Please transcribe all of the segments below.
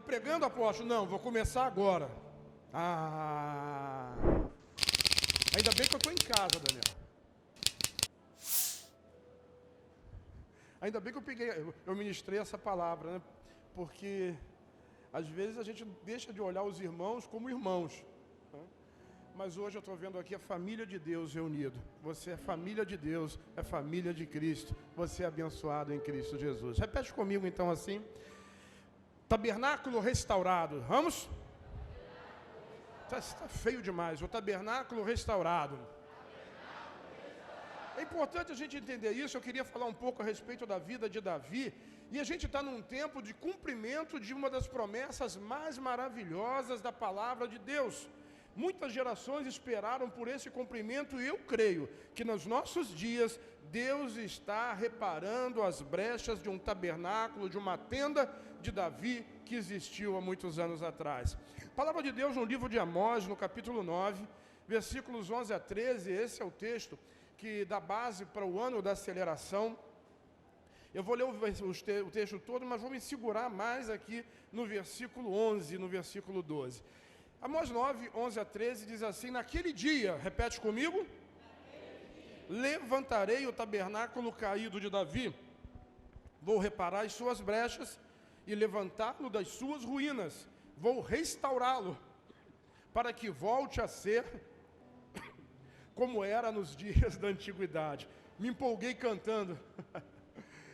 Está pregando, apóstolo? Não, vou começar agora. Ah, ainda bem que eu estou em casa, Daniel. Ainda bem que eu ministrei essa palavra, né? Porque às vezes a gente deixa de olhar os irmãos como irmãos, né? Mas hoje eu estou vendo aqui a família de Deus reunido. Você é família de Deus, é família de Cristo. Você é abençoado em Cristo Jesus. Repete comigo então assim. Tabernáculo restaurado. Vamos? Está feio demais. O tabernáculo restaurado. É importante a gente entender isso. Eu queria falar um pouco a respeito da vida de Davi. E a gente está num tempo de cumprimento de uma das promessas mais maravilhosas da palavra de Deus. Muitas gerações esperaram por esse cumprimento e eu creio que nos nossos dias Deus está reparando as brechas de um tabernáculo, de uma tenda de Davi que existiu há muitos anos atrás. A palavra de Deus no livro de Amós, no capítulo 9, versículos 11 a 13, esse é o texto que dá base para o ano da aceleração. Eu vou ler o texto todo, mas vou me segurar mais aqui no versículo 11 e no versículo 12. Amós 9, 11 a 13 diz assim: naquele dia, repete comigo, levantarei o tabernáculo caído de Davi, vou reparar as suas brechas e levantá-lo das suas ruínas, vou restaurá-lo, para que volte a ser como era nos dias da antiguidade. Me empolguei cantando.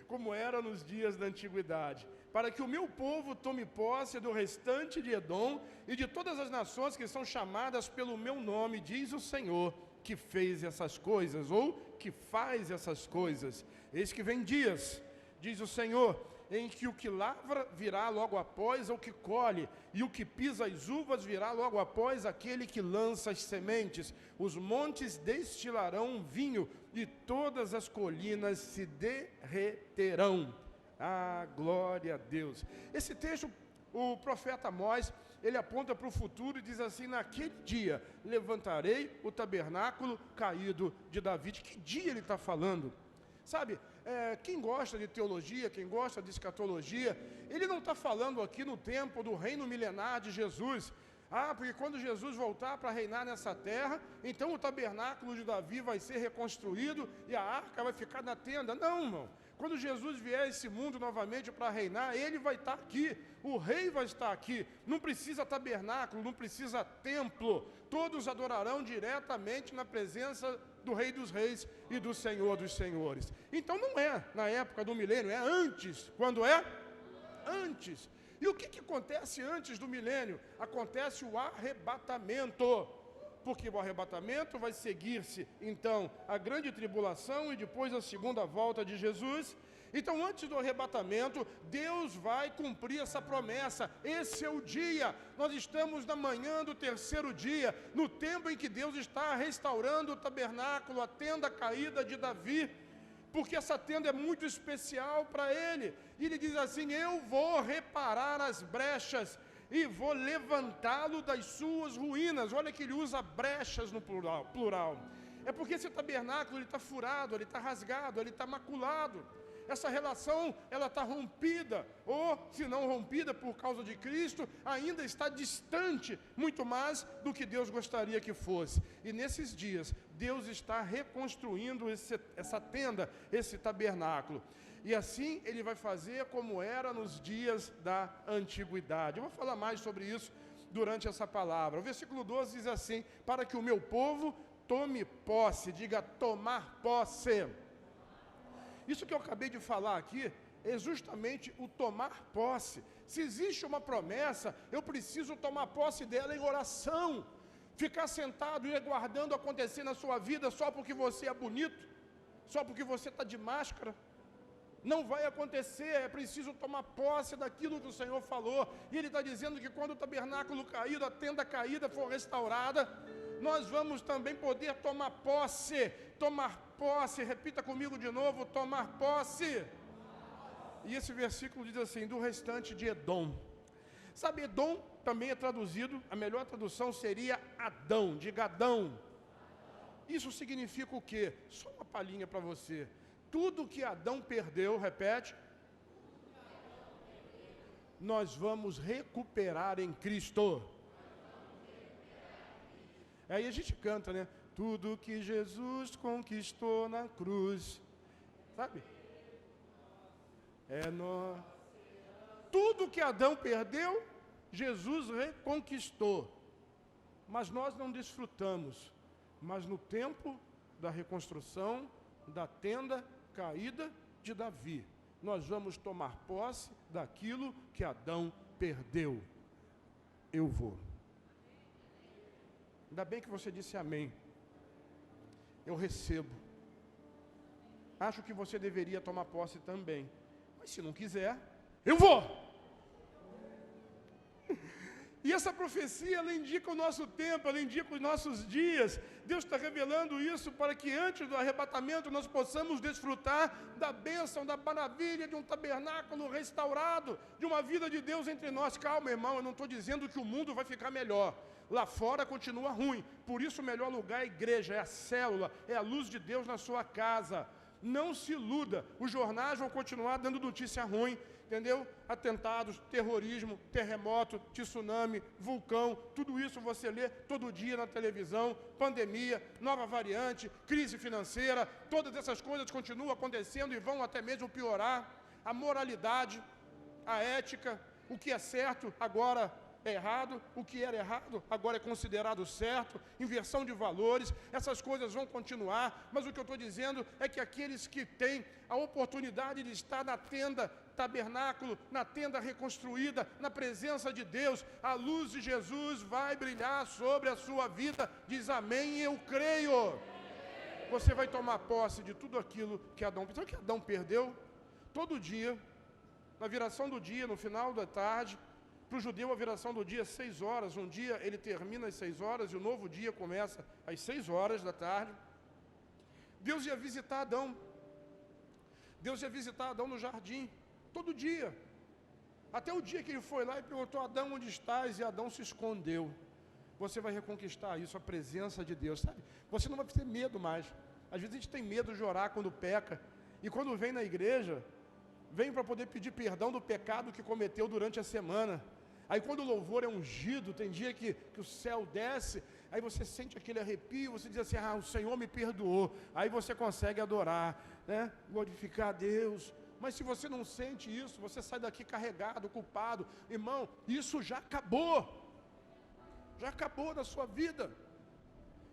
Como era nos dias da antiguidade, para que o meu povo tome posse do restante de Edom e de todas as nações que são chamadas pelo meu nome, diz o Senhor, que fez essas coisas, ou que faz essas coisas. Eis que vem dias, diz o Senhor, em que o que lavra virá logo após o que colhe, e o que pisa as uvas virá logo após aquele que lança as sementes. Os montes destilarão vinho, e todas as colinas se derreterão. Ah, glória a Deus. Esse texto, o profeta Amós, ele aponta para o futuro e diz assim: naquele dia levantarei o tabernáculo caído de Davi. De que dia ele está falando? Sabe, quem gosta de teologia, quem gosta de escatologia, ele não está falando aqui no tempo do reino milenar de Jesus. Ah, porque quando Jesus voltar para reinar nessa terra, então o tabernáculo de Davi vai ser reconstruído e a arca vai ficar na tenda. Não, irmão. Quando Jesus vier a esse mundo novamente para reinar, ele vai estar aqui, o rei vai estar aqui. Não precisa tabernáculo, não precisa templo. Todos adorarão diretamente na presença do Rei dos Reis e do Senhor dos Senhores. Então não é na época do milênio, é antes. Quando é? Antes. E o que acontece antes do milênio? Acontece o arrebatamento. Porque o arrebatamento vai seguir-se, então, a grande tribulação e depois a segunda volta de Jesus. Então, antes do arrebatamento, Deus vai cumprir essa promessa. Esse é o dia. Nós estamos na manhã do terceiro dia, no tempo em que Deus está restaurando o tabernáculo, a tenda caída de Davi, porque essa tenda é muito especial para ele. E ele diz assim: eu vou reparar as brechas e vou levantá-lo das suas ruínas. Olha que ele usa brechas no plural. É porque esse tabernáculo está furado, ele está rasgado, ele está maculado. Essa relação, ela está rompida, ou se não rompida por causa de Cristo, ainda está distante, muito mais do que Deus gostaria que fosse. E nesses dias, Deus está reconstruindo essa tenda, esse tabernáculo. E assim Ele vai fazer como era nos dias da antiguidade. Eu vou falar mais sobre isso durante essa palavra. O versículo 12 diz assim: para que o meu povo tome posse, diga tomar posse. Isso que eu acabei de falar aqui é justamente o tomar posse. Se existe uma promessa, eu preciso tomar posse dela em oração. Ficar sentado e aguardando acontecer na sua vida só porque você é bonito, só porque você está de máscara, não vai acontecer. É preciso tomar posse daquilo que o Senhor falou. E Ele está dizendo que quando o tabernáculo caído, a tenda caída for restaurada, nós vamos também poder tomar posse. Tomar posse, repita comigo de novo: tomar posse. E esse versículo diz assim: do restante de Edom. Sabe, Edom também é traduzido, a melhor tradução seria Adão, diga Adão. Isso significa o quê? Só uma palhinha para você. Tudo que Adão perdeu, repete, nós vamos recuperar em Cristo. Aí a gente canta, né? Tudo que Jesus conquistou na cruz, sabe? Tudo que Adão perdeu, Jesus reconquistou. Mas nós não desfrutamos. Mas no tempo da reconstrução da tenda caída de Davi, nós vamos tomar posse daquilo que Adão perdeu. Eu vou. Ainda bem que você disse amém. Eu recebo. Acho que você deveria tomar posse também. Mas se não quiser, eu vou. E essa profecia, ela indica o nosso tempo, ela indica os nossos dias. Deus está revelando isso para que antes do arrebatamento nós possamos desfrutar da bênção, da maravilha de um tabernáculo restaurado, de uma vida de Deus entre nós. Calma, irmão, eu não estou dizendo que o mundo vai ficar melhor. Lá fora continua ruim. Por isso o melhor lugar é a igreja, é a célula, é a luz de Deus na sua casa. Não se iluda, os jornais vão continuar dando notícia ruim. Entendeu? Atentados, terrorismo, terremoto, tsunami, vulcão, tudo isso você lê todo dia na televisão, pandemia, nova variante, crise financeira, todas essas coisas continuam acontecendo e vão até mesmo piorar. A moralidade, a ética, o que é certo agora é errado, o que era errado agora é considerado certo, inversão de valores, essas coisas vão continuar, mas o que eu estou dizendo é que aqueles que têm a oportunidade de estar na tenda tabernáculo, na tenda reconstruída, na presença de Deus, a luz de Jesus vai brilhar sobre a sua vida. Diz amém, eu creio. Você vai tomar posse de tudo aquilo que Adão perdeu. Sabe o que Adão perdeu? Todo dia, na viração do dia, no final da tarde, para o judeu a viração do dia é 6 horas, um dia ele termina às 6 horas e o novo dia começa às 6 horas da tarde. Deus ia visitar Adão. Deus ia visitar Adão no jardim. Todo dia, até o dia que ele foi lá e perguntou: Adão, onde estás? E Adão se escondeu. Você vai reconquistar isso, a presença de Deus, sabe? Você não vai ter medo mais. Às vezes a gente tem medo de orar quando peca, e quando vem na igreja, vem para poder pedir perdão do pecado que cometeu durante a semana. Aí quando o louvor é ungido, tem dia que o céu desce, aí você sente aquele arrepio, você diz assim: o Senhor me perdoou. Aí você consegue adorar, né? Glorificar a Deus. Mas se você não sente isso, você sai daqui carregado, culpado. Irmão, isso já acabou. Já acabou na sua vida.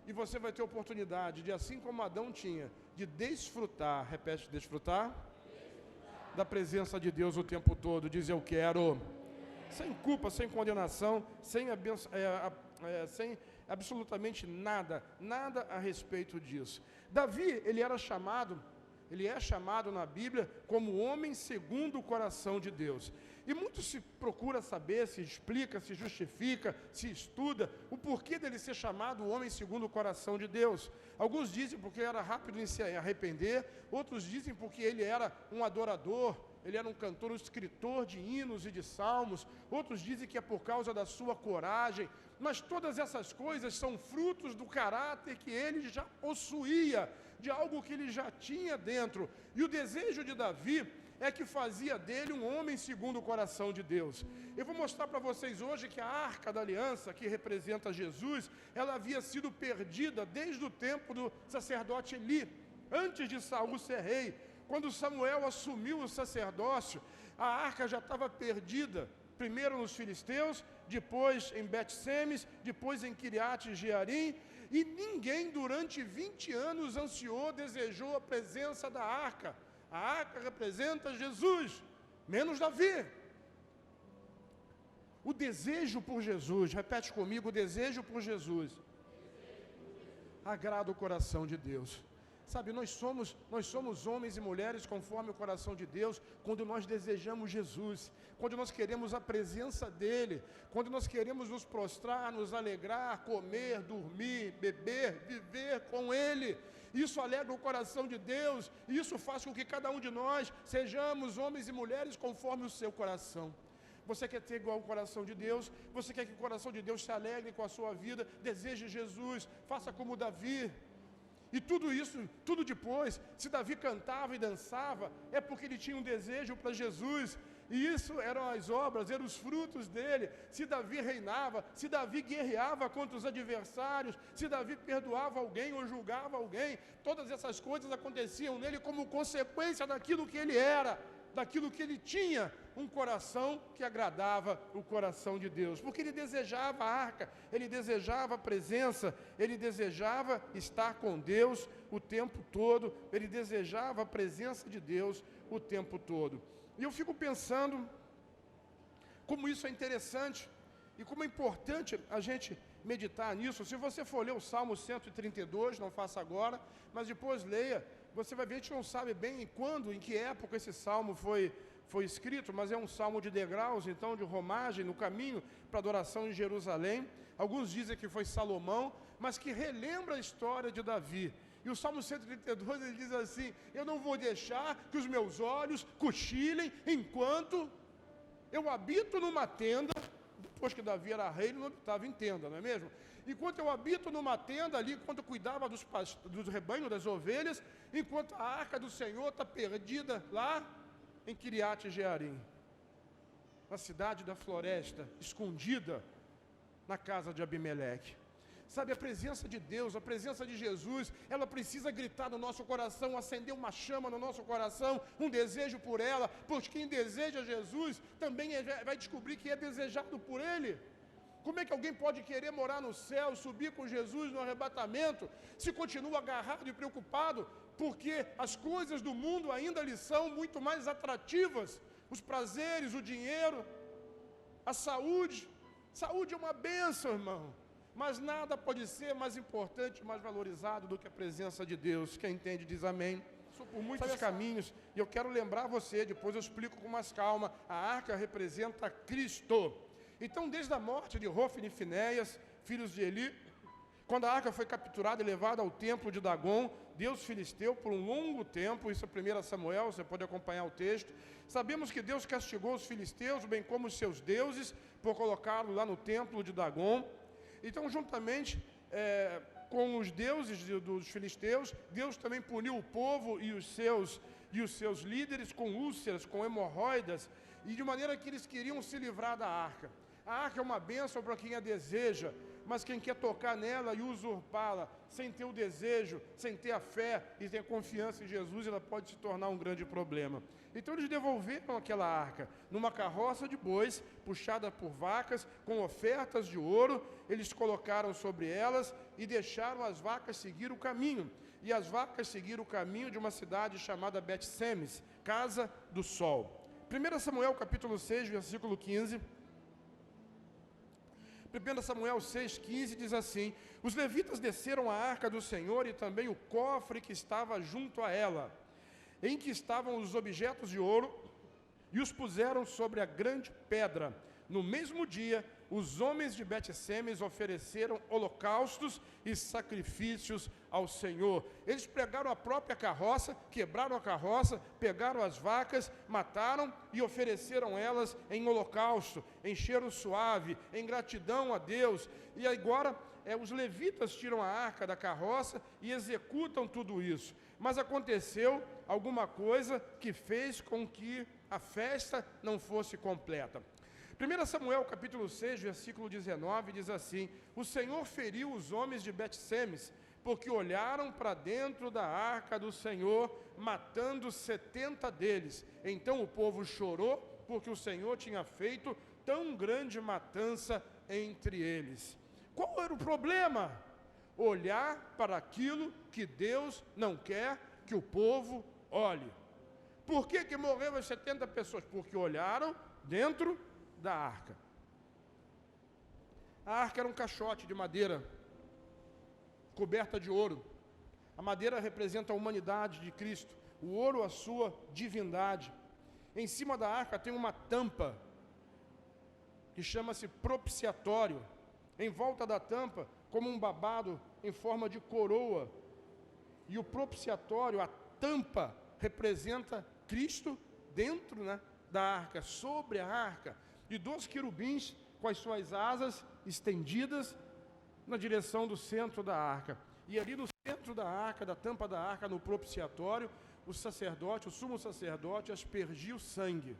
E você vai ter oportunidade de, assim como Adão tinha, de desfrutar, repete, desfrutar, da presença de Deus o tempo todo. Diz: eu quero, sem culpa, sem condenação, sem absolutamente nada a respeito disso. Davi, ele é chamado na Bíblia como homem segundo o coração de Deus. E muito se procura saber, se explica, se justifica, se estuda o porquê dele ser chamado homem segundo o coração de Deus. Alguns dizem porque era rápido em se arrepender, outros dizem porque ele era um adorador, ele era um cantor, um escritor de hinos e de salmos, outros dizem que é por causa da sua coragem, mas todas essas coisas são frutos do caráter que ele já possuía, de algo que ele já tinha dentro. E o desejo de Davi é que fazia dele um homem segundo o coração de Deus. Eu vou mostrar para vocês hoje que a Arca da Aliança, que representa Jesus, ela havia sido perdida desde o tempo do sacerdote Eli, antes de Saul ser rei. Quando Samuel assumiu o sacerdócio, a arca já estava perdida, primeiro nos filisteus, depois em Bet-Semes, depois em Quiriate-Jearim, e ninguém durante 20 anos ansiou, desejou a presença da arca. A arca representa Jesus, menos Davi. O desejo por Jesus, repete comigo, o desejo por Jesus agrada o coração de Deus. Sabe, nós somos homens e mulheres conforme o coração de Deus, quando nós desejamos Jesus, quando nós queremos a presença dEle, quando nós queremos nos prostrar, nos alegrar, comer, dormir, beber, viver com Ele. Isso alegra o coração de Deus, e isso faz com que cada um de nós sejamos homens e mulheres conforme o seu coração. Você quer ter igual o coração de Deus? Você quer que o coração de Deus se alegre com a sua vida? Deseje Jesus, faça como Davi. E tudo isso, tudo depois, se Davi cantava e dançava, é porque ele tinha um desejo para Jesus. E isso eram as obras, eram os frutos dele. Se Davi reinava, se Davi guerreava contra os adversários, se Davi perdoava alguém ou julgava alguém, todas essas coisas aconteciam nele como consequência daquilo que ele era, daquilo que ele tinha, um coração que agradava o coração de Deus, porque ele desejava a arca, ele desejava a presença, ele desejava estar com Deus o tempo todo, ele desejava a presença de Deus o tempo todo. E eu fico pensando como isso é interessante e como é importante a gente meditar nisso. Se você for ler o Salmo 132, não faça agora, mas depois leia, você vai ver, a gente não sabe bem quando, em que época esse salmo foi escrito, mas é um salmo de degraus, então de romagem, no caminho para a adoração em Jerusalém. Alguns dizem que foi Salomão, mas que relembra a história de Davi. E o Salmo 132, ele diz assim: eu não vou deixar que os meus olhos cochilem enquanto eu habito numa tenda. Depois que Davi era rei, ele não habitava em tenda, não é mesmo? Enquanto eu habito numa tenda ali, enquanto eu cuidava dos rebanhos, das ovelhas, enquanto a arca do Senhor está perdida lá em Kiriat Jearim, na cidade da floresta, escondida na casa de Abimeleque. Sabe, a presença de Deus, a presença de Jesus, ela precisa gritar no nosso coração, acender uma chama no nosso coração, um desejo por ela, pois quem deseja Jesus também vai descobrir que é desejado por Ele. Como é que alguém pode querer morar no céu, subir com Jesus no arrebatamento, se continua agarrado e preocupado, porque as coisas do mundo ainda lhe são muito mais atrativas, os prazeres, o dinheiro, a saúde. Saúde é uma bênção, irmão. Mas nada pode ser mais importante, mais valorizado do que a presença de Deus. Quem entende diz amém. Sou por muitos caminhos, e eu quero lembrar você, depois eu explico com mais calma, a arca representa Cristo. Então, desde a morte de Hofni e Finéias, filhos de Eli, quando a arca foi capturada e levada ao templo de Dagon, Deus filisteu por um longo tempo, isso é 1 Samuel, você pode acompanhar o texto. Sabemos que Deus castigou os filisteus, bem como os seus deuses, por colocá-los lá no templo de Dagon. Então, juntamente com os deuses dos filisteus, Deus também puniu o povo e os seus líderes com úlceras, com hemorroidas, e de maneira que eles queriam se livrar da arca. A arca é uma bênção para quem a deseja, mas quem quer tocar nela e usurpá-la, sem ter o desejo, sem ter a fé e ter confiança em Jesus, ela pode se tornar um grande problema. Então eles devolveram aquela arca numa carroça de bois, puxada por vacas, com ofertas de ouro, eles colocaram sobre elas e deixaram as vacas seguir o caminho. E as vacas seguiram o caminho de uma cidade chamada Bet-Semes, Casa do Sol. 1 Samuel capítulo 6, versículo 15... 1 Samuel 6,15 diz assim: os levitas desceram a arca do Senhor e também o cofre que estava junto a ela, em que estavam os objetos de ouro, e os puseram sobre a grande pedra. No mesmo dia, os homens de Bet-Semes ofereceram holocaustos e sacrifícios ao Senhor. Eles pegaram a própria carroça, quebraram a carroça, pegaram as vacas, mataram e ofereceram elas em holocausto, em cheiro suave, em gratidão a Deus. E agora os levitas tiram a arca da carroça e executam tudo isso. Mas aconteceu alguma coisa que fez com que a festa não fosse completa. 1 Samuel capítulo 6, versículo 19, diz assim: o Senhor feriu os homens de Bet-Semes, porque olharam para dentro da arca do Senhor, matando 70 deles. Então o povo chorou, porque o Senhor tinha feito tão grande matança entre eles. Qual era o problema? Olhar para aquilo que Deus não quer que o povo olhe. Por que morreram as 70 pessoas? Porque olharam dentro da arca. A arca era um caixote de madeira coberta de ouro. A madeira representa a humanidade de Cristo, o ouro a sua divindade. Em cima da arca tem uma tampa que chama-se propiciatório. Em volta da tampa, como um babado em forma de coroa. E o propiciatório, a tampa, representa Cristo dentro, da arca, sobre a arca. E 2 querubins com as suas asas estendidas na direção do centro da arca. E ali no centro da arca, da tampa da arca, no propiciatório, o sacerdote, o sumo sacerdote, aspergia o sangue.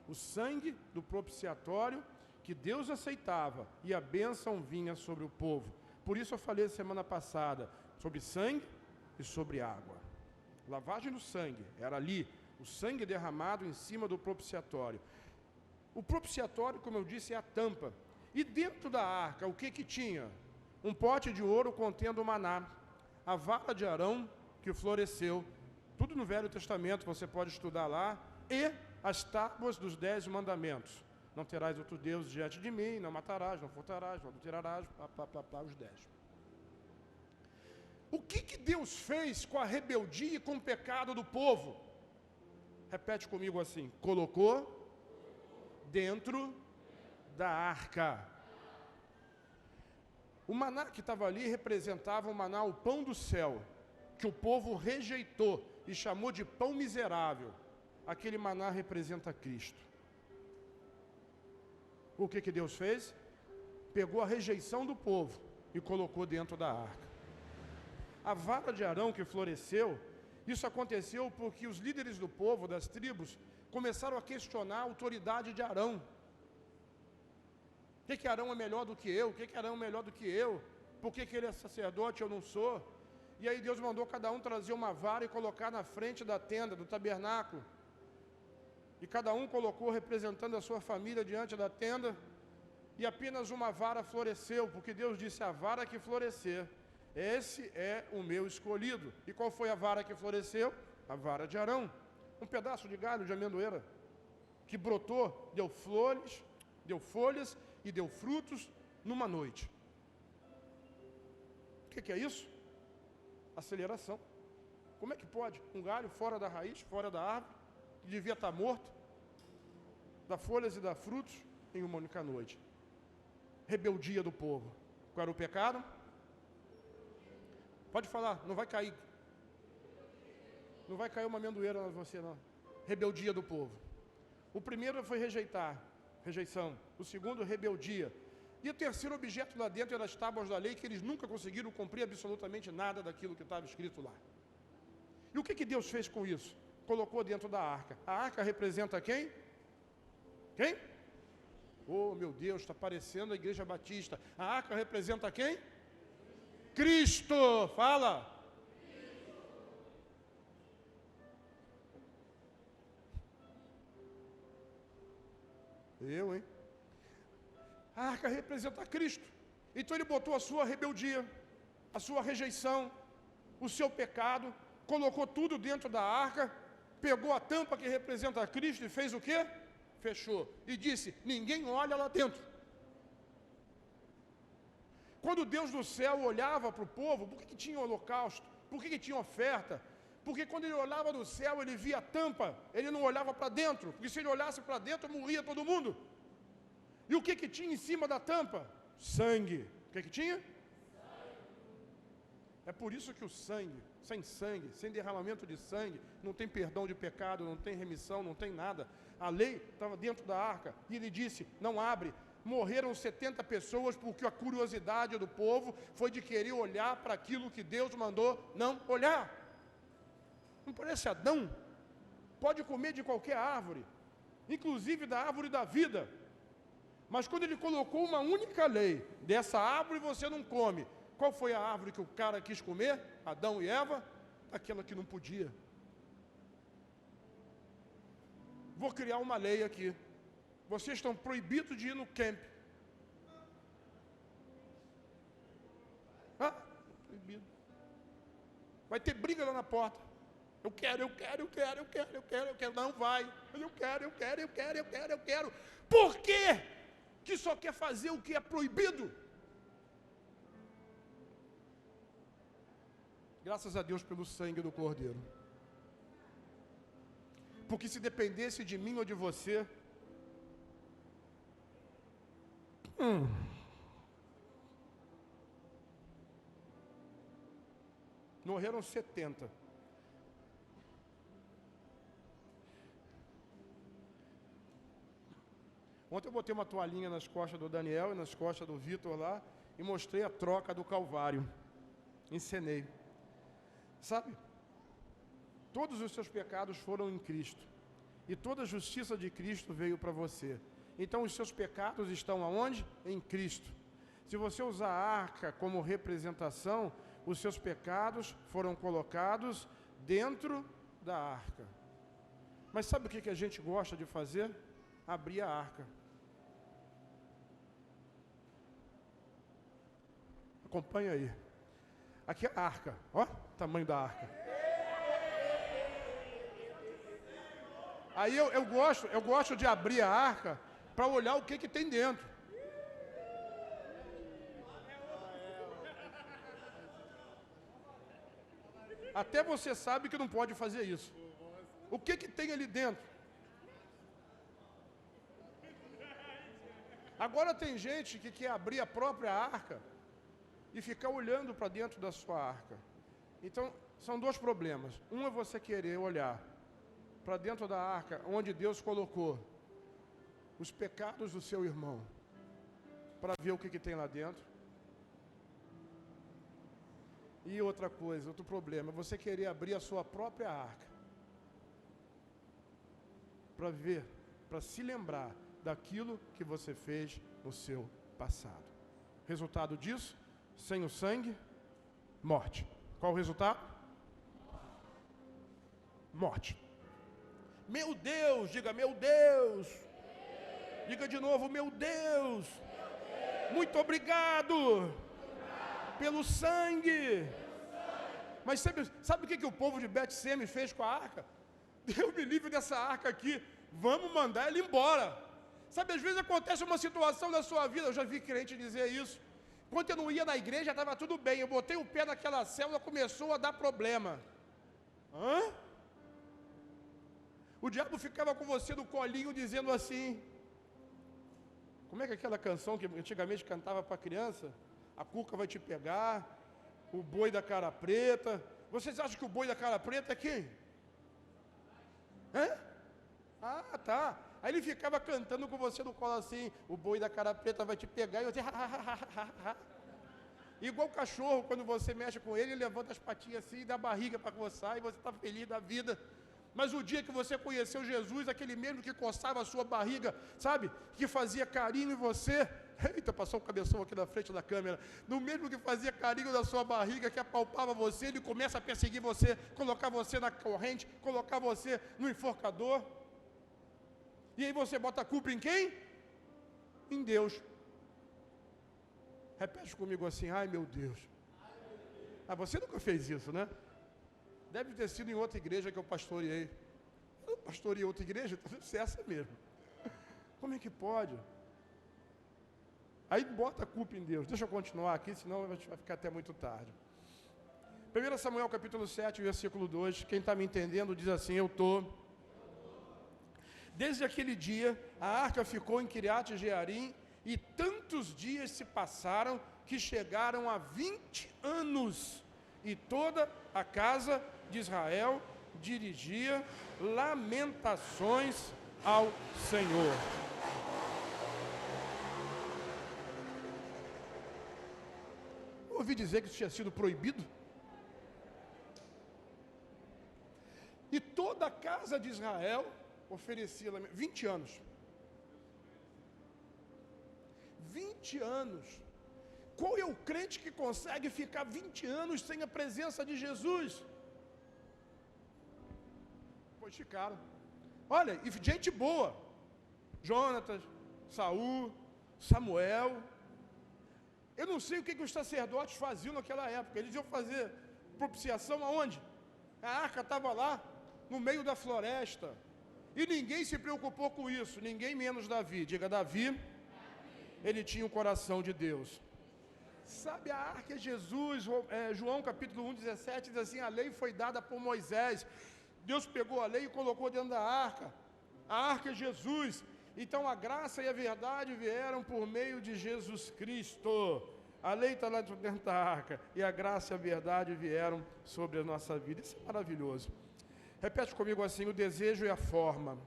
o sangue do propiciatório que Deus aceitava e a bênção vinha sobre o povo. Por isso eu falei semana passada sobre sangue e sobre água. Lavagem do sangue, era ali, o sangue derramado em cima do propiciatório. O propiciatório, como eu disse, é a tampa. E dentro da arca, o que que tinha? Um pote de ouro contendo o maná, a vara de Arão que floresceu, tudo no Velho Testamento, você pode estudar lá, e as tábuas dos 10 mandamentos. Não terás outro Deus diante de mim, não matarás, não furtarás, não adulterarás, os 10. O que que Deus fez com a rebeldia e com o pecado do povo? Repete comigo assim: colocou dentro da arca. O maná que estava ali representava o maná, o pão do céu, que o povo rejeitou e chamou de pão miserável. Aquele maná representa Cristo. O que que Deus fez? Pegou a rejeição do povo e colocou dentro da arca. A vara de Arão que floresceu, isso aconteceu porque os líderes do povo, das tribos, começaram a questionar a autoridade de Arão. Por que Arão é melhor do que eu? Por que Arão é melhor do que eu? Por que ele é sacerdote e eu não sou? E aí Deus mandou cada um trazer uma vara e colocar na frente da tenda, do tabernáculo. E cada um colocou representando a sua família diante da tenda. E apenas uma vara floresceu, porque Deus disse: a vara que florescer, esse é o meu escolhido. E qual foi a vara que floresceu? A vara de Arão. Um pedaço de galho de amendoeira, que brotou, deu folhas e deu frutos numa noite. O que é isso? Aceleração. Como é que pode? Um galho fora da raiz, fora da árvore, que devia estar morto, dá folhas e dá frutos em uma única noite. Rebeldia do povo. Qual era o pecado? Pode falar, não vai cair. Não vai cair uma amendoeira em você, não. Rebeldia do povo. O primeiro foi rejeição. O segundo, rebeldia. E o terceiro objeto lá dentro eram as tábuas da lei, que eles nunca conseguiram cumprir absolutamente nada daquilo que estava escrito lá. E o que que Deus fez com isso? Colocou dentro da arca. A arca representa quem? Quem? Oh, meu Deus, está parecendo a Igreja Batista. A arca representa quem? Cristo! Fala! Eu, hein? A arca representa Cristo. Então ele botou a sua rebeldia, a sua rejeição, o seu pecado, colocou tudo dentro da arca, pegou a tampa que representa Cristo e fez o quê? Fechou. E disse: ninguém olha lá dentro. Quando Deus do céu olhava para o povo, por que tinha holocausto? Por que tinha oferta? Porque quando ele olhava do céu, ele via a tampa, ele não olhava para dentro, porque se ele olhasse para dentro, morria todo mundo. E o que tinha em cima da tampa? Sangue. O que tinha? É por isso que o sangue, sem derramamento de sangue, não tem perdão de pecado, não tem remissão, não tem nada. A lei estava dentro da arca, e ele disse: não abre. Morreram 70 pessoas porque a curiosidade do povo foi de querer olhar para aquilo que Deus mandou não olhar. Não parece Adão? Pode comer de qualquer árvore, inclusive da árvore da vida. Mas quando ele colocou uma única lei, dessa árvore você não come. Qual foi a árvore que o cara quis comer? Adão e Eva? Aquela que não podia. Vou criar uma lei aqui. Vocês estão proibidos de ir no camp. Proibido. Vai ter briga lá na porta. Eu quero. Não vai. Mas eu quero. Por quê? Que só quer fazer o que é proibido. Graças a Deus pelo sangue do Cordeiro. Porque se dependesse de mim ou de você, morreram 70. Ontem eu botei uma toalhinha nas costas do Daniel e nas costas do Vitor lá e mostrei a troca do Calvário. Encenei. Sabe? Todos os seus pecados foram em Cristo. E toda a justiça de Cristo veio para você. Então os seus pecados estão aonde? Em Cristo. Se você usar a arca como representação, os seus pecados foram colocados dentro da arca. Mas sabe o que a gente gosta de fazer? Abrir a arca. Acompanha aí. Aqui é a arca, ó, o tamanho da arca. Aí eu gosto de abrir a arca para olhar o que tem dentro. Até você sabe que não pode fazer isso. O que tem ali dentro? Agora tem gente que quer abrir a própria arca e ficar olhando para dentro da sua arca. Então, são dois problemas. Um é você querer olhar para dentro da arca, onde Deus colocou os pecados do seu irmão, para ver o que tem lá dentro. E outra coisa, outro problema, é você querer abrir a sua própria arca, para ver, para se lembrar daquilo que você fez no seu passado. Resultado disso? Sem o sangue, morte. Qual o resultado? Morte. Meu Deus, diga meu Deus. Diga de novo, meu Deus. Muito obrigado pelo sangue. Mas sabe o que o povo de Bet-Semes fez com a arca? Deus me livre dessa arca aqui. Vamos mandar ela embora. Sabe, às vezes acontece uma situação na sua vida. Eu já vi crente dizer isso. Quando eu não ia na igreja, estava tudo bem. Eu botei o pé naquela célula, começou a dar problema. Hã? O diabo ficava com você no colinho dizendo assim. Como é que aquela canção que antigamente cantava para criança? A cuca vai te pegar, o boi da cara preta. Vocês acham que o boi da cara preta é quem? Hã? Ah, tá. Aí ele ficava cantando com você no colo assim, o boi da cara preta vai te pegar, e você... Igual o cachorro, quando você mexe com ele, ele levanta as patinhas assim, dá a barriga para coçar, e você está feliz da vida. Mas o dia que você conheceu Jesus, aquele mesmo que coçava a sua barriga, sabe? Que fazia carinho em você. Eita, passou o cabeção aqui na frente da câmera. No mesmo que fazia carinho na sua barriga, que apalpava você, ele começa a perseguir você, colocar você na corrente, colocar você no enforcador. E aí você bota a culpa em quem? Em Deus. Repete comigo assim, ai meu Deus. Ah, você nunca fez isso, né? Deve ter sido em outra igreja que eu pastoreei. Eu pastoreei outra igreja, deve ser essa mesmo. Como é que pode? Aí bota a culpa em Deus. Deixa eu continuar aqui, senão vai ficar até muito tarde. 1 Samuel capítulo 7, versículo 2. Quem está me entendendo diz assim, eu estou... Desde aquele dia, a arca ficou em Kiriat Jearim, e tantos dias se passaram que chegaram a 20 anos, e toda a casa de Israel dirigia lamentações ao Senhor. Ouvi dizer que isso tinha sido proibido. E toda a casa de Israel oferecia 20 anos. 20 anos. Qual é o crente que consegue ficar 20 anos sem a presença de Jesus? Pois ficaram. Olha, e gente boa. Jonatas, Saul, Samuel. Eu não sei o que os sacerdotes faziam naquela época. Eles iam fazer propiciação aonde? A arca estava lá, no meio da floresta. E ninguém se preocupou com isso, ninguém menos Davi. Diga, Davi, ele tinha o coração de Deus. Sabe, a arca é Jesus. João capítulo 1, 17 diz assim, a lei foi dada por Moisés. Deus pegou a lei e colocou dentro da arca. A arca é Jesus. Então a graça e a verdade vieram por meio de Jesus Cristo. A lei está lá dentro da arca. E a graça e a verdade vieram sobre a nossa vida. Isso é maravilhoso. Repete comigo assim, o desejo e a forma.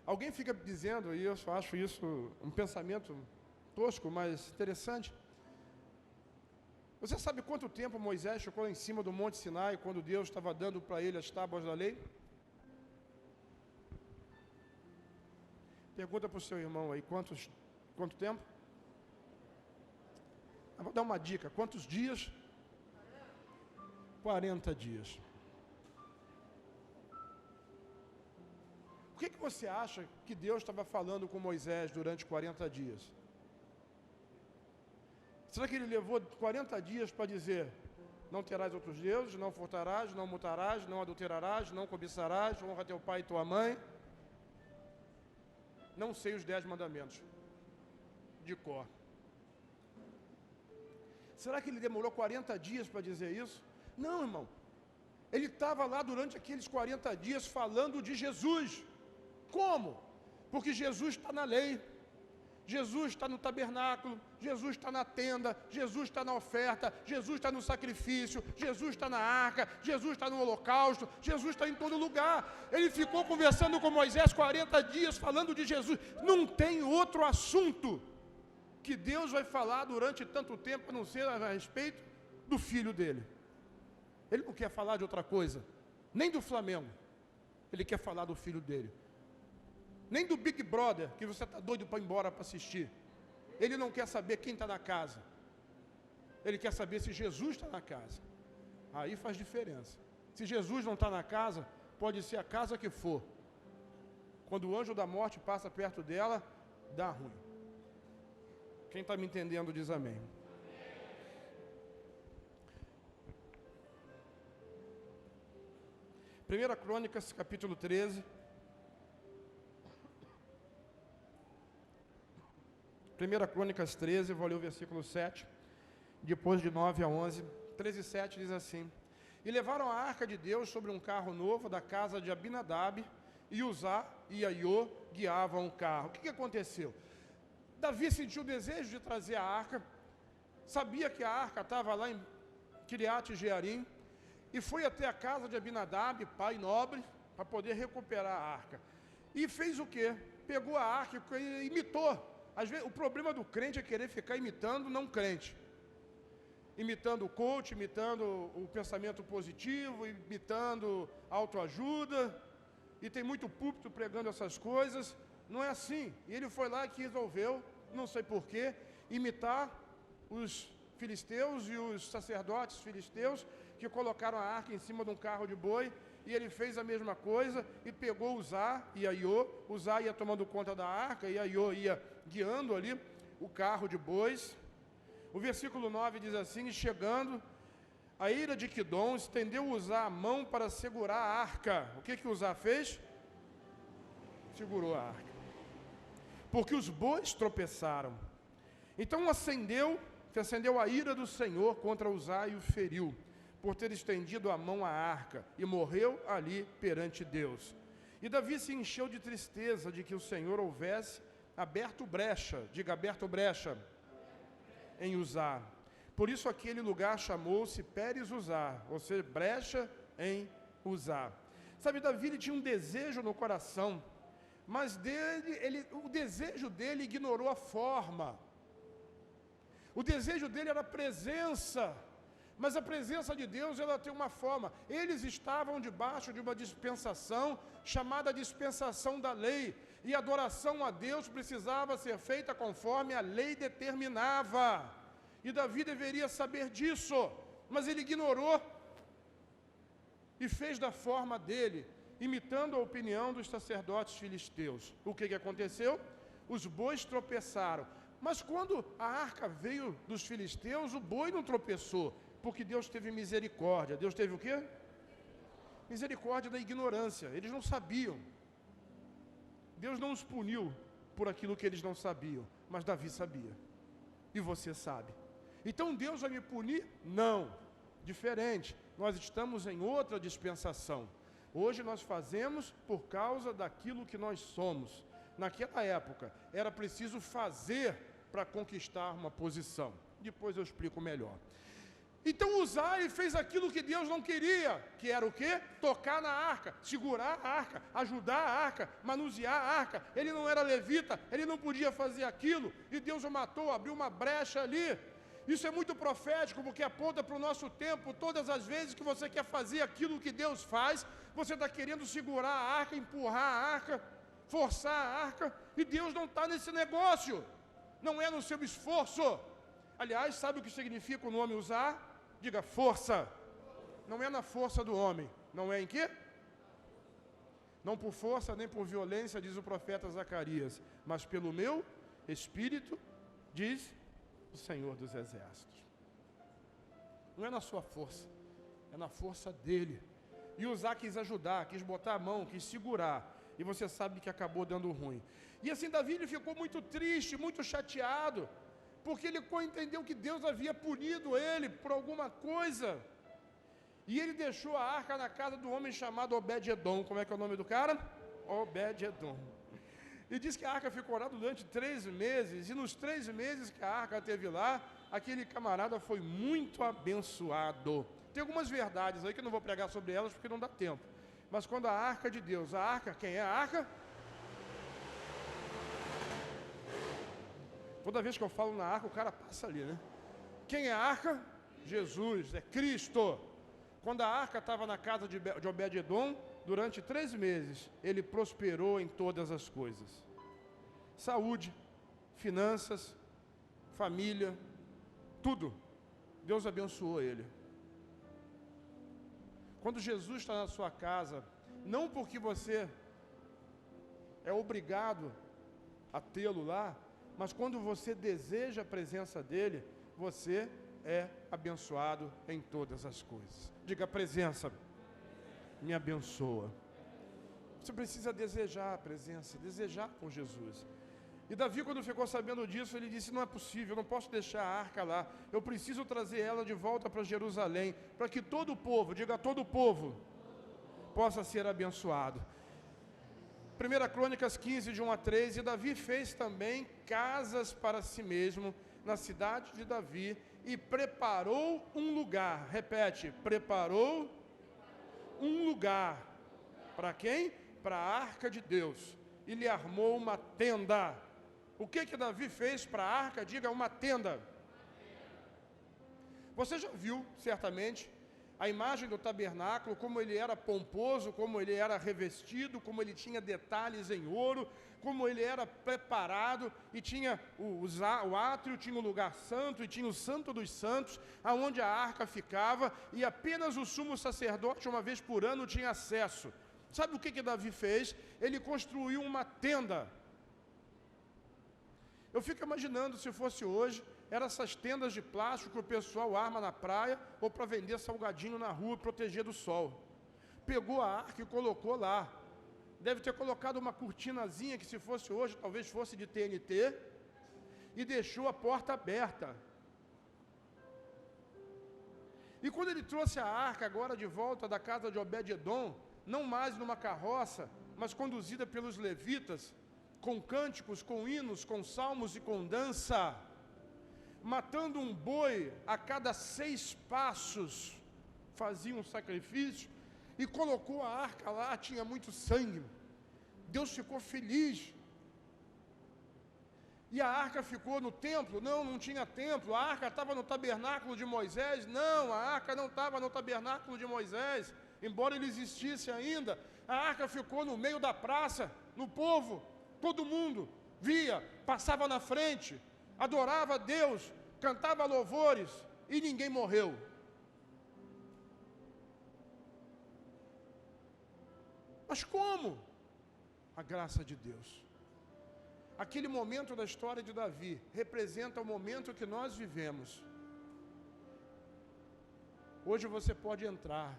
Alguém fica dizendo, e eu só acho isso um pensamento tosco, mas interessante. Você sabe quanto tempo Moisés ficou em cima do Monte Sinai, quando Deus estava dando para ele as tábuas da lei? Pergunta para o seu irmão aí, quanto tempo? Eu vou dar uma dica, quantos dias? 40 dias. O que você acha que Deus estava falando com Moisés durante 40 dias? Será que ele levou 40 dias para dizer: não terás outros deuses, não furtarás, não mutarás, não adulterarás, não cobiçarás, honra teu pai e tua mãe? Não sei os 10 mandamentos de cor. Será que ele demorou 40 dias para dizer isso? Não, irmão. Ele estava lá durante aqueles 40 dias falando de Jesus. Como? Porque Jesus está na lei, Jesus está no tabernáculo, Jesus está na tenda, Jesus está na oferta, Jesus está no sacrifício, Jesus está na arca, Jesus está no holocausto, Jesus está em todo lugar. Ele ficou conversando com Moisés 40 dias falando de Jesus. Não tem outro assunto que Deus vai falar durante tanto tempo a não ser a respeito do filho dele. Ele não quer falar de outra coisa, nem do Flamengo. Ele quer falar do filho dele. Nem do Big Brother, que você está doido para ir embora para assistir. Ele não quer saber quem está na casa. Ele quer saber se Jesus está na casa. Aí faz diferença. Se Jesus não está na casa, pode ser a casa que for. Quando o anjo da morte passa perto dela, dá ruim. Quem está me entendendo diz amém. Primeira Crônicas, capítulo 13. 1 Crônicas 13, vou ler o versículo 7, depois de 9 a 11, 13 e 7 diz assim: E levaram a arca de Deus sobre um carro novo da casa de Abinadab, e Uzá e Aiô guiavam o carro. O que aconteceu? Davi sentiu o desejo de trazer a arca, sabia que a arca estava lá em Kiriat Jearim, e foi até a casa de Abinadab, pai nobre, para poder recuperar a arca. E fez o quê? Pegou a arca e imitou. Às vezes, o problema do crente é querer ficar imitando não crente. Imitando o coach, imitando o pensamento positivo, imitando autoajuda. E tem muito púlpito pregando essas coisas. Não é assim. E ele foi lá que resolveu, não sei porquê, imitar os filisteus e os sacerdotes filisteus que colocaram a arca em cima de um carro de boi. E ele fez a mesma coisa e pegou Uzá e Aiô. Uzá ia tomando conta da arca e Aiô ia guiando ali o carro de bois. O versículo 9 diz assim: E chegando a ira de Quidom, estendeu Uzá a mão para segurar a arca. O que Uzá fez? Segurou a arca. Porque os bois tropeçaram. Então se acendeu a ira do Senhor contra Uzá e o feriu, por ter estendido a mão à arca, e morreu ali perante Deus. E Davi se encheu de tristeza de que o Senhor houvesse aberto brecha, diga aberto brecha, em Uzá. Por isso aquele lugar chamou-se Pérez Uzá, ou seja, brecha em Uzá. Sabe, Davi ele tinha um desejo no coração, mas o desejo dele ignorou a forma. O desejo dele era a presença. Mas a presença de Deus, ela tem uma forma. Eles estavam debaixo de uma dispensação, chamada dispensação da lei. E a adoração a Deus precisava ser feita conforme a lei determinava. E Davi deveria saber disso. Mas ele ignorou. E fez da forma dele, imitando a opinião dos sacerdotes filisteus. O que aconteceu? Os bois tropeçaram. Mas quando a arca veio dos filisteus, o boi não tropeçou. Porque Deus teve misericórdia. Deus teve o quê? Misericórdia da ignorância. Eles não sabiam. Deus não os puniu por aquilo que eles não sabiam. Mas Davi sabia. E você sabe. Então Deus vai me punir? Não. Diferente. Nós estamos em outra dispensação. Hoje nós fazemos por causa daquilo que nós somos. Naquela época, era preciso fazer para conquistar uma posição. Depois eu explico melhor. Então Uzá fez aquilo que Deus não queria, que era o quê? Tocar na arca, segurar a arca, ajudar a arca, manusear a arca. Ele não era levita, ele não podia fazer aquilo, e Deus o matou, abriu uma brecha ali. Isso é muito profético, porque aponta para o nosso tempo. Todas as vezes que você quer fazer aquilo que Deus faz, você está querendo segurar a arca, empurrar a arca, forçar a arca, e Deus não está nesse negócio, não é no seu esforço. Aliás, sabe o que significa o nome usar? Diga força. Não é na força do homem, não é em quê? Não por força nem por violência, diz o profeta Zacarias, mas pelo meu Espírito, diz o Senhor dos Exércitos. Não é na sua força, é na força dele. E Uzá quis ajudar, quis botar a mão, quis segurar, e você sabe que acabou dando ruim. E assim Davi ele ficou muito triste, muito chateado, porque ele entendeu que Deus havia punido ele por alguma coisa. E ele deixou a arca na casa do homem chamado Obed-Edom. Como é que é o nome do cara? Obed-Edom. E diz que a arca ficou lá durante 3 meses, e nos 3 meses que a arca esteve lá, aquele camarada foi muito abençoado. Tem algumas verdades aí que eu não vou pregar sobre elas porque não dá tempo. Mas quando a arca de Deus, a arca, quem é a arca? Toda vez que eu falo na arca, o cara passa ali, né? Quem é a arca? Jesus, é Cristo. Quando a arca estava na casa de Obed-Edom, durante 3 meses, ele prosperou em todas as coisas. Saúde, finanças, família, tudo. Deus abençoou ele. Quando Jesus está na sua casa, não porque você é obrigado a tê-lo lá, mas quando você deseja a presença dele, você é abençoado em todas as coisas. Diga, a presença me abençoa. Você precisa desejar a presença, desejar por Jesus. E Davi, quando ficou sabendo disso, ele disse, não é possível, eu não posso deixar a arca lá, eu preciso trazer ela de volta para Jerusalém, para que todo o povo, diga todo o povo, possa ser abençoado. 1 Crônicas 15, de 1 a 3, e Davi fez também casas para si mesmo, na cidade de Davi, e preparou um lugar, repete, preparou um lugar, para quem? Para a arca de Deus, e lhe armou uma tenda. O que Davi fez para a arca? Diga, uma tenda. Você já viu, certamente, a imagem do tabernáculo, como ele era pomposo, como ele era revestido, como ele tinha detalhes em ouro, como ele era preparado, e tinha o átrio, tinha o lugar santo, e tinha o santo dos santos, aonde a arca ficava, e apenas o sumo sacerdote, uma vez por ano, tinha acesso. Sabe o que Davi fez? Ele construiu uma tenda. Eu fico imaginando se fosse hoje, eram essas tendas de plástico que o pessoal arma na praia ou para vender salgadinho na rua e proteger do sol. Pegou a arca e colocou lá. Deve ter colocado uma cortinazinha que se fosse hoje, talvez fosse de TNT, e deixou a porta aberta. E quando ele trouxe a arca agora de volta da casa de Obed-Edom, não mais numa carroça, mas conduzida pelos levitas, com cânticos, com hinos, com salmos e com dança, matando um boi a cada 6 passos, fazia um sacrifício, e colocou a arca lá, tinha muito sangue. Deus ficou feliz. E a arca ficou no templo? Não, não tinha templo. A arca estava no tabernáculo de Moisés? Não, a arca não estava no tabernáculo de Moisés, embora ele existisse ainda. A arca ficou no meio da praça, no povo. Todo mundo via, passava na frente, adorava a Deus, cantava louvores, e ninguém morreu. Mas como? A graça de Deus. Aquele momento da história de Davi representa o momento que nós vivemos. Hoje você pode entrar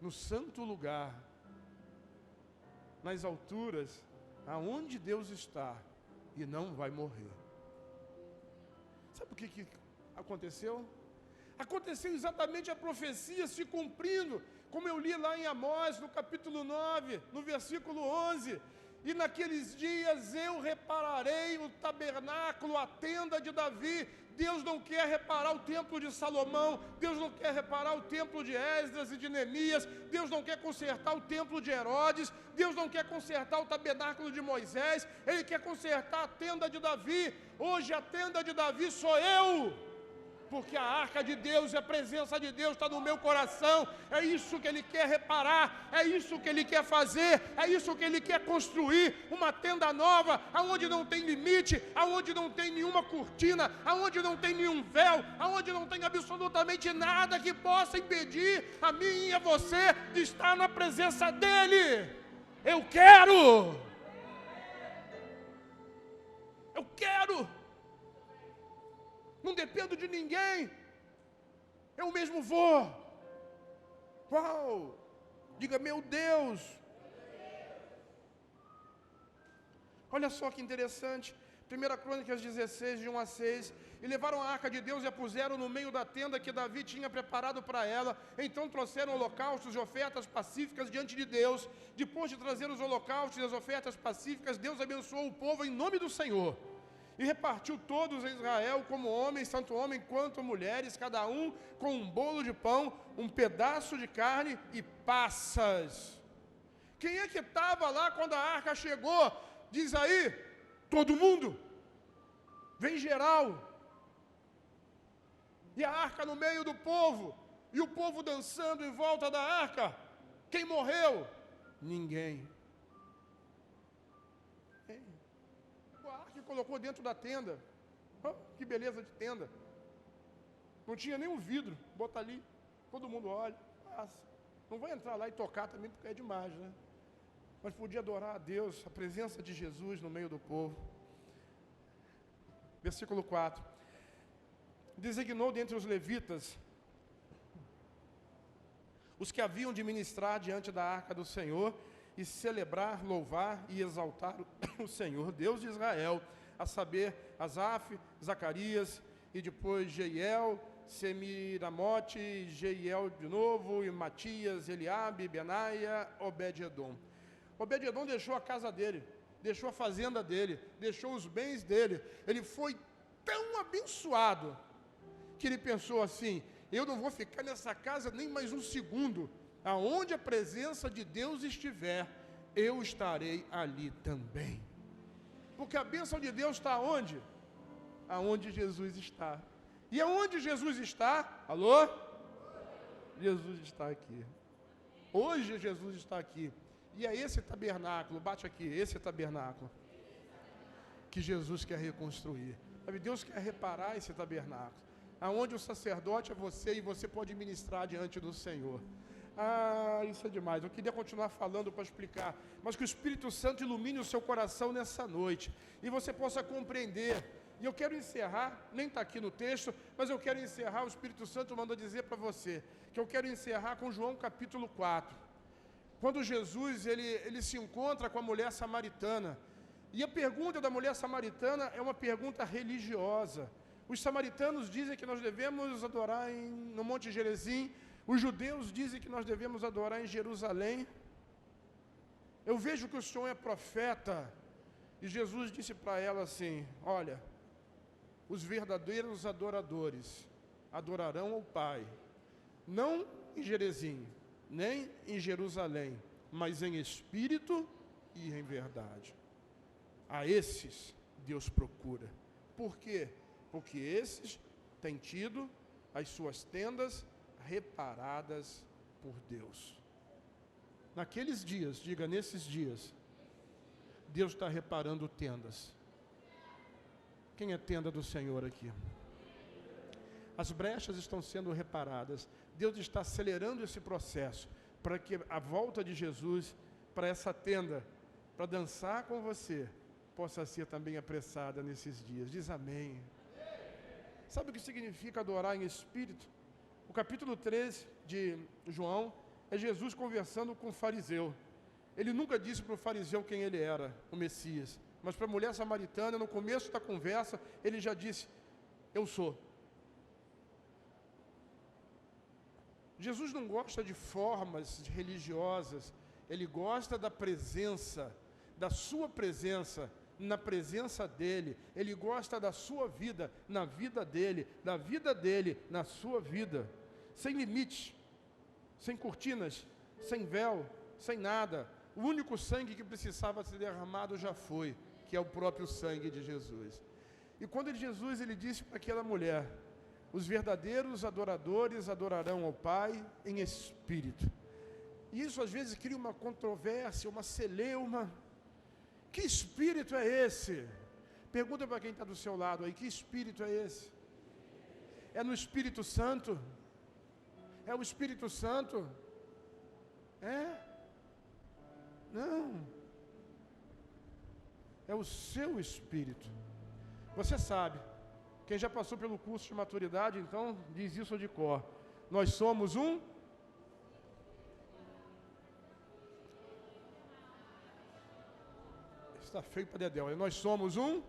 no santo lugar, nas alturas, aonde Deus está, e não vai morrer. Sabe o que aconteceu? Aconteceu exatamente a profecia se cumprindo, como eu li lá em Amós, no capítulo 9, no versículo 11. E naqueles dias eu repararei o tabernáculo, a tenda de Davi. Deus não quer reparar o templo de Salomão, Deus não quer reparar o templo de Esdras e de Neemias, Deus não quer consertar o templo de Herodes, Deus não quer consertar o tabernáculo de Moisés, Ele quer consertar a tenda de Davi. Hoje a tenda de Davi sou eu, porque a arca de Deus e a presença de Deus está no meu coração. É isso que Ele quer reparar, é isso que Ele quer fazer, é isso que Ele quer construir, uma tenda nova, aonde não tem limite, aonde não tem nenhuma cortina, aonde não tem nenhum véu, aonde não tem absolutamente nada que possa impedir a mim e a você de estar na presença dEle. Eu quero! Eu quero! Não dependo de ninguém, eu mesmo vou. Uau! Diga, meu Deus! Olha só que interessante, 1 Crônicas 16, de 1 a 6, e levaram a arca de Deus e a puseram no meio da tenda que Davi tinha preparado para ela. Então trouxeram holocaustos e ofertas pacíficas diante de Deus. Depois de trazer os holocaustos e as ofertas pacíficas, Deus abençoou o povo em nome do Senhor. E repartiu todos em Israel, como homens, tanto homem quanto mulheres, cada um com um bolo de pão, um pedaço de carne e passas. Quem é que estava lá quando a arca chegou? Diz aí, todo mundo. Vem geral. E a arca no meio do povo, e o povo dançando em volta da arca. Quem morreu? Ninguém. Colocou dentro da tenda. Oh, que beleza de tenda. Não tinha nem um vidro. Bota ali, todo mundo olha, passa. Não vai entrar lá e tocar também, porque é demais, né? Mas podia adorar a Deus, a presença de Jesus no meio do povo. Versículo 4. Designou dentre os levitas os que haviam de ministrar diante da arca do Senhor e celebrar, louvar e exaltar o Senhor, Deus de Israel, a saber, Asaf, Zacarias, e depois Jeiel, Semiramote, Jeiel de novo, e Matias, Eliabe, Benaia, Obed-edom. Obed-edom deixou a casa dele, deixou a fazenda dele, deixou os bens dele. Ele foi tão abençoado que ele pensou assim: eu não vou ficar nessa casa nem mais um segundo. Aonde a presença de Deus estiver, eu estarei ali também. Porque a bênção de Deus está onde? Aonde Jesus está. E aonde Jesus está? Alô? Jesus está aqui. Hoje Jesus está aqui. E é esse tabernáculo, bate aqui, esse tabernáculo que Jesus quer reconstruir. Sabe, Deus quer reparar esse tabernáculo. Aonde o sacerdote é você e você pode ministrar diante do Senhor. Ah, isso é demais. Eu queria continuar falando para explicar, mas que o Espírito Santo ilumine o seu coração nessa noite e você possa compreender. E eu quero encerrar, nem está aqui no texto, mas eu quero encerrar, o Espírito Santo mandou dizer para você, que eu quero encerrar com João capítulo 4. Quando Jesus, ele se encontra com a mulher samaritana, e a pergunta da mulher samaritana é uma pergunta religiosa. Os samaritanos dizem que nós devemos adorar no Monte Gerizim. Os judeus dizem que nós devemos adorar em Jerusalém. Eu vejo que o Senhor é profeta. E Jesus disse para ela assim: olha, os verdadeiros adoradores adorarão ao Pai, não em Gerizim, nem em Jerusalém, mas em espírito e em verdade. A esses Deus procura. Por quê? Porque esses têm tido as suas tendas reparadas por Deus. Naqueles dias, diga, nesses dias, Deus está reparando tendas. Quem é tenda do Senhor aqui? As brechas estão sendo reparadas. Deus está acelerando esse processo para que a volta de Jesus para essa tenda, para dançar com você, possa ser também apressada nesses dias. Diz amém. Sabe o que significa adorar em espírito? O capítulo 13 de João é Jesus conversando com o fariseu. Ele nunca disse para o fariseu quem ele era, o Messias. Mas para a mulher samaritana, no começo da conversa, ele já disse: eu sou. Jesus não gosta de formas religiosas, ele gosta da presença, da sua presença, na presença dele. Ele gosta da sua vida, na vida dele, da vida dele, na sua vida. Sem limites, sem cortinas, sem véu, sem nada. O único sangue que precisava ser derramado já foi, que é o próprio sangue de Jesus. E quando Jesus ele disse para aquela mulher: Os verdadeiros adoradores adorarão ao Pai em espírito. E isso às vezes cria uma controvérsia, uma celeuma. Que espírito é esse? Pergunta para quem está do seu lado aí, que espírito é esse? É no Espírito Santo? É o Espírito Santo? É? Não. É o seu espírito. Você sabe, quem já passou pelo curso de maturidade, então diz isso de cor. Nós somos um está feio para Dedéu. Nós somos um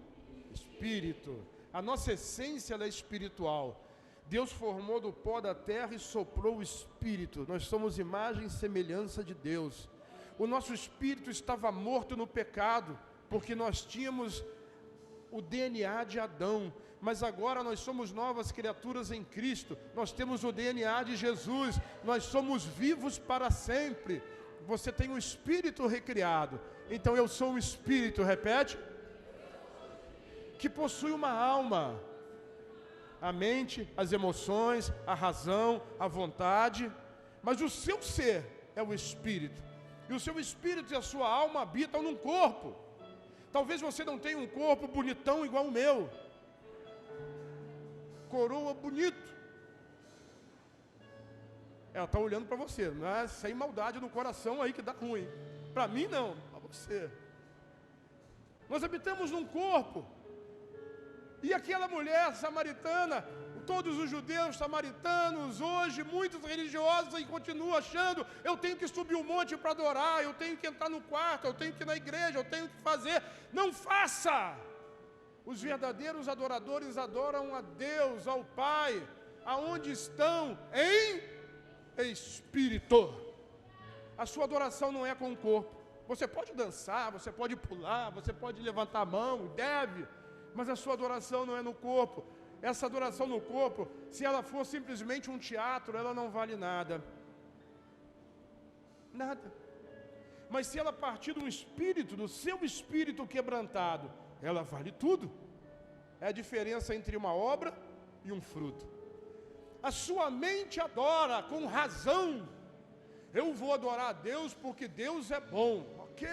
espírito. A nossa essência ela é espiritual. Deus formou do pó da terra e soprou o espírito. Nós somos imagem e semelhança de Deus. O nosso espírito estava morto no pecado, porque nós tínhamos o DNA de Adão. Mas agora nós somos novas criaturas em Cristo. Nós temos o DNA de Jesus. Nós somos vivos para sempre. Você tem um espírito recriado. Então eu sou um espírito, repete, que possui uma alma, a mente, as emoções, a razão, a vontade, mas o seu ser é o espírito, e o seu espírito e a sua alma habitam num corpo. Talvez você não tenha um corpo bonitão igual o meu, coroa bonito, ela está olhando para você, não é sem maldade no coração aí que dá ruim, para mim não, para você. Nós habitamos num corpo. E aquela mulher samaritana, todos os judeus samaritanos, hoje, muitos religiosos e continuam achando, eu tenho que subir o monte para adorar, eu tenho que entrar no quarto, eu tenho que ir na igreja, eu tenho que fazer. Não faça! Os verdadeiros adoradores adoram a Deus, ao Pai, aonde estão? Em espírito. A sua adoração não é com o corpo. Você pode dançar, você pode pular, você pode levantar a mão, deve, mas a sua adoração não é no corpo. Essa adoração no corpo, se ela for simplesmente um teatro, ela não vale nada. Nada. Mas se ela partir do espírito, do seu espírito quebrantado, ela vale tudo. É a diferença entre uma obra e um fruto. A sua mente adora com razão. Eu vou adorar a Deus porque Deus é bom. Ok.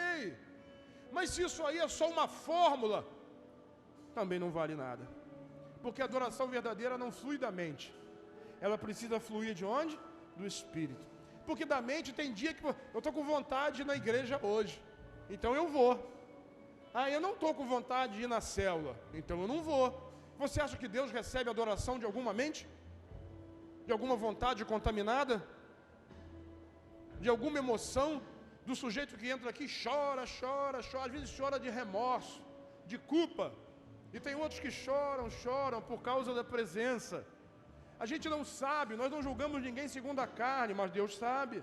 Mas se isso aí é só uma fórmula, também não vale nada. Porque a adoração verdadeira não flui da mente. Ela precisa fluir de onde? Do espírito. Porque da mente tem dia que eu estou com vontade de ir na igreja hoje, então eu vou. Eu não estou com vontade de ir na célula, então eu não vou. Você acha que Deus recebe a adoração de alguma mente? De alguma vontade contaminada? De alguma emoção? Do sujeito que entra aqui, chora, às vezes chora de remorso, de culpa. E tem outros que choram por causa da presença. A gente não sabe, nós não julgamos ninguém segundo a carne, mas Deus sabe.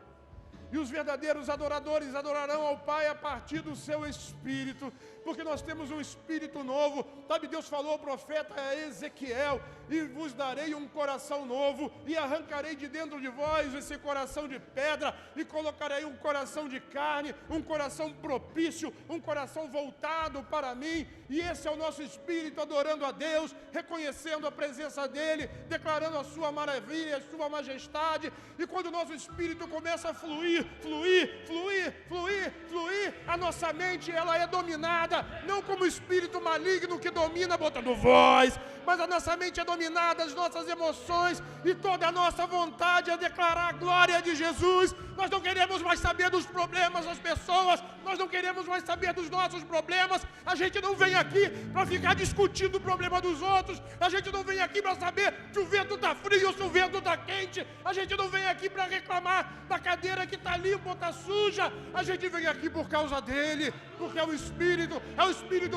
E os verdadeiros adoradores adorarão ao Pai a partir do seu Espírito, porque nós temos um Espírito novo. Sabe, Deus falou ao profeta Ezequiel, e vos darei um coração novo, e arrancarei de dentro de vós esse coração de pedra, e colocarei um coração de carne, um coração propício, um coração voltado para mim. E esse é o nosso Espírito adorando a Deus, reconhecendo a presença dEle, declarando a sua maravilha, a sua majestade. E quando o nosso Espírito começa a fluir, a nossa mente ela é dominada, não como o espírito maligno que domina botando voz, mas a nossa mente é dominada, as nossas emoções e toda a nossa vontade é declarar a glória de Jesus. Nós não queremos mais saber dos problemas das pessoas, nós não queremos mais saber dos nossos problemas. A gente não vem aqui para ficar discutindo o problema dos outros, a gente não vem aqui para saber se o vento está frio ou se o vento está quente, a gente não vem aqui para reclamar da cadeira que está limpa ou está suja, a gente vem aqui por causa dele, porque é o Espírito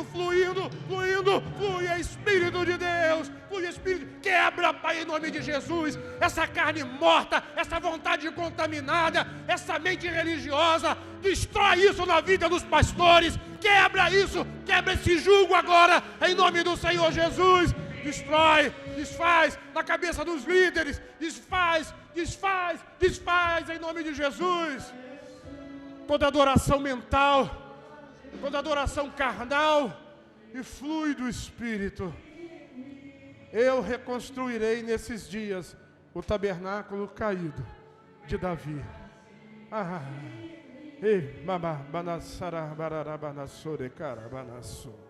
fluindo, flui, é Espírito de Deus, flui Espírito, quebra, Pai, em nome de Jesus, essa carne morta, essa vontade contaminada, essa mente religiosa, destrói isso na vida dos pastores, quebra isso, quebra esse jugo agora, em nome do Senhor Jesus, destrói, desfaz na cabeça dos líderes, desfaz em nome de Jesus, toda adoração mental, toda adoração carnal, e flui do Espírito. Eu reconstruirei nesses dias o tabernáculo caído de Davi. Ei, mamá, banassara, barará, banassore, cara, banassou.